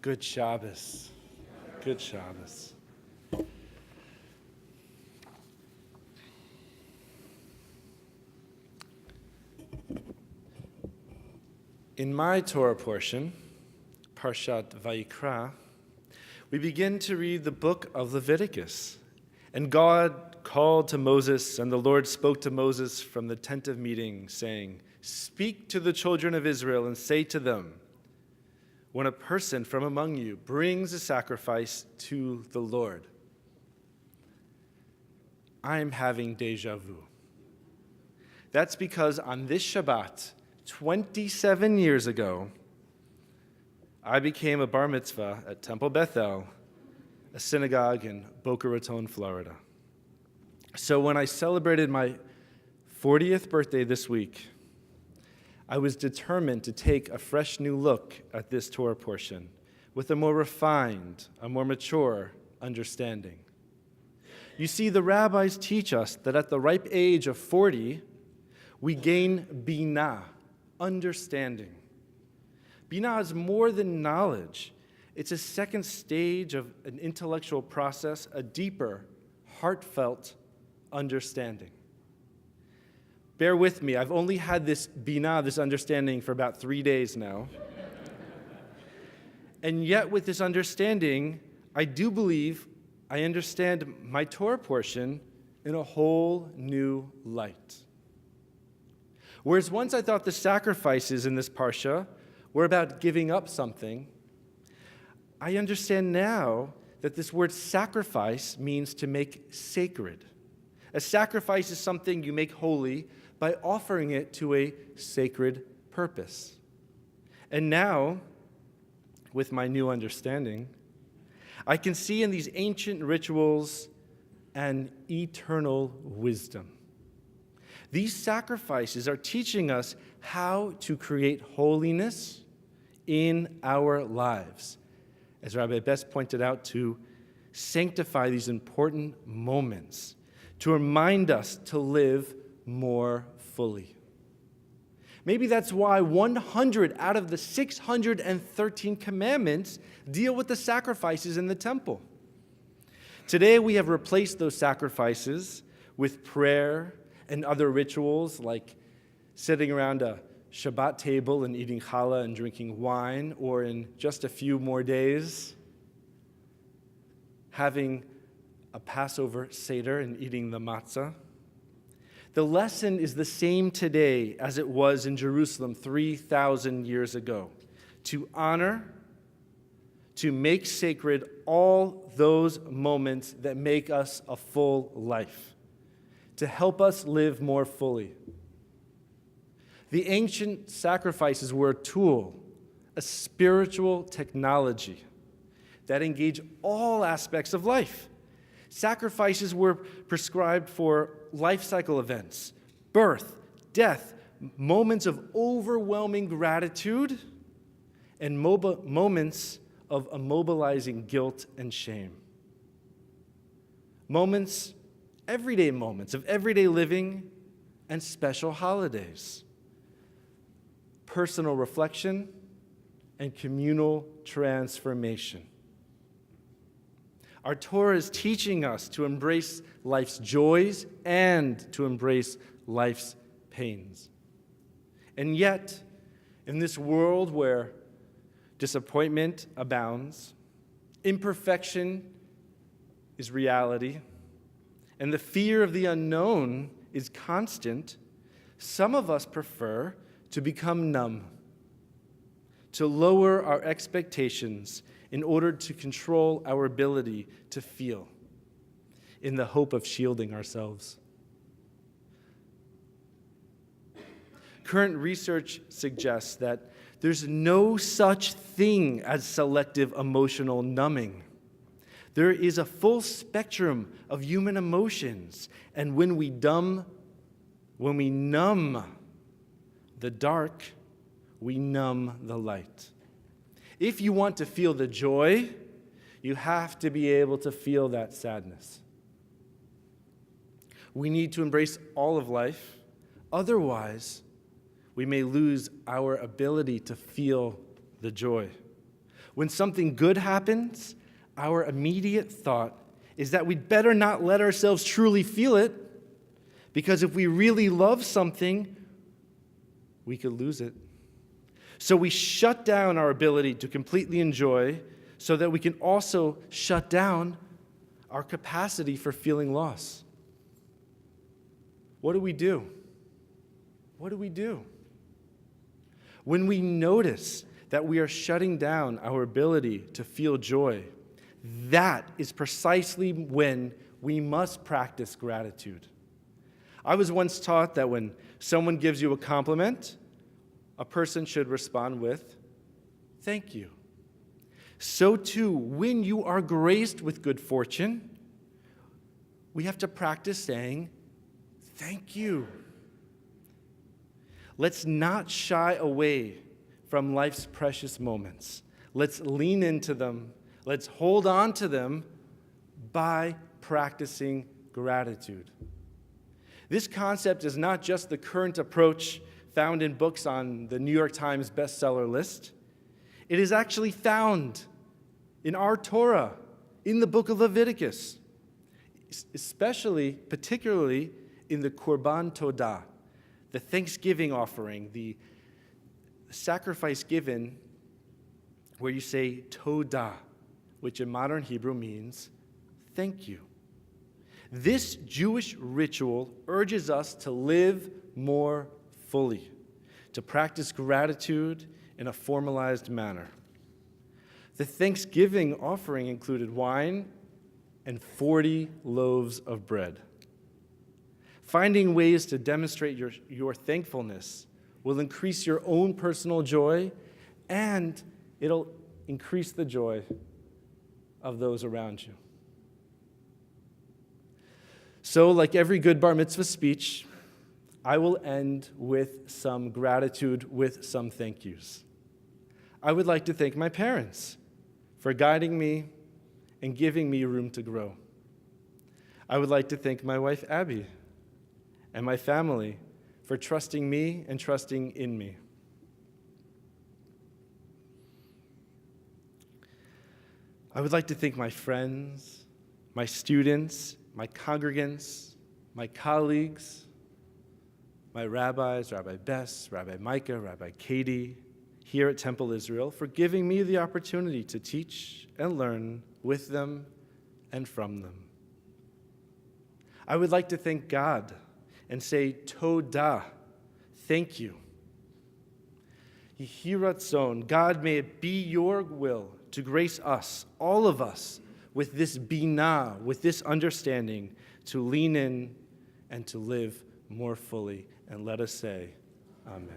Good Shabbos. Good Shabbos. In my Torah portion, Parshat Vayikra, we begin to read the book of Leviticus. And God called to Moses, and the Lord spoke to Moses from the tent of meeting, saying, "Speak to the children of Israel and say to them, when a person from among you brings a sacrifice to the Lord." I'm having deja vu. That's because on this Shabbat, 27 years ago, I became a bar mitzvah at Temple Bethel, a synagogue in Boca Raton, Florida. So when I celebrated my 40th birthday this week, I was determined to take a fresh new look at this Torah portion with a more refined, a more mature understanding. You see, the rabbis teach us that at the ripe age of 40, we gain binah, understanding. Binah is more than knowledge. It's a second stage of an intellectual process, a deeper, heartfelt understanding. Bear with me, I've only had this binah, this understanding, for about 3 days now. And yet with this understanding, I do believe I understand my Torah portion in a whole new light. Whereas once I thought the sacrifices in this parsha were about giving up something, I understand now that this word sacrifice means to make sacred. A sacrifice is something you make holy by offering it to a sacred purpose. And now, with my new understanding, I can see in these ancient rituals an eternal wisdom. These sacrifices are teaching us how to create holiness in our lives. As Rabbi Best pointed out, to sanctify these important moments, to remind us to live more fully. Maybe that's why 100 out of the 613 commandments deal with the sacrifices in the temple. Today we have replaced those sacrifices with prayer and other rituals like sitting around a Shabbat table and eating challah and drinking wine, or in just a few more days, having a Passover Seder and eating the matzah. The lesson is the same today as it was in Jerusalem 3,000 years ago: to honor, to make sacred all those moments that make us a full life, to help us live more fully. The ancient sacrifices were a tool, a spiritual technology that engaged all aspects of life. Sacrifices were prescribed for life cycle events, birth, death, moments of overwhelming gratitude, and moments of immobilizing guilt and shame. Everyday moments of everyday living and special holidays. Personal reflection and communal transformation. Our Torah is teaching us to embrace life's joys and to embrace life's pains. And yet, in this world where disappointment abounds, imperfection is reality, and the fear of the unknown is constant, some of us prefer to become numb, to lower our expectations in order to control our ability to feel, in the hope of shielding ourselves. Current research suggests that there's no such thing as selective emotional numbing. There is a full spectrum of human emotions, and when we numb the dark, we numb the light. If you want to feel the joy, you have to be able to feel that sadness. We need to embrace all of life. Otherwise, we may lose our ability to feel the joy. When something good happens, our immediate thought is that we'd better not let ourselves truly feel it, because if we really love something, we could lose it. So we shut down our ability to completely enjoy so that we can also shut down our capacity for feeling loss. What do we do? What do we do? When we notice that we are shutting down our ability to feel joy, that is precisely when we must practice gratitude. I was once taught that when someone gives you a compliment, a person should respond with, "Thank you." So too, when you are graced with good fortune, we have to practice saying, "Thank you." Let's not shy away from life's precious moments. Let's lean into them. Let's hold on to them by practicing gratitude. This concept is not just the current approach found in books on the New York Times bestseller list. It is actually found in our Torah, in the book of Leviticus, particularly in the Korban Todah, the thanksgiving offering, the sacrifice given where you say Todah, which in modern Hebrew means thank you. This Jewish ritual urges us to live more fully, to practice gratitude in a formalized manner. The Thanksgiving offering included wine and 40 loaves of bread. Finding ways to demonstrate your thankfulness will increase your own personal joy, and it'll increase the joy of those around you. So, like every good bar mitzvah speech, I will end with some gratitude, with some thank yous. I would like to thank my parents for guiding me and giving me room to grow. I would like to thank my wife, Abby, and my family for trusting me and trusting in me. I would like to thank my friends, my students, my congregants, my colleagues, my rabbis, Rabbi Bess, Rabbi Micah, Rabbi Katie, here at Temple Israel, for giving me the opportunity to teach and learn with them and from them. I would like to thank God and say, Todah, thank you. Yehi Ratzon, God, may it be your will to grace us, all of us, with this binah, with this understanding, to lean in and to live more fully. And let us say, Amen.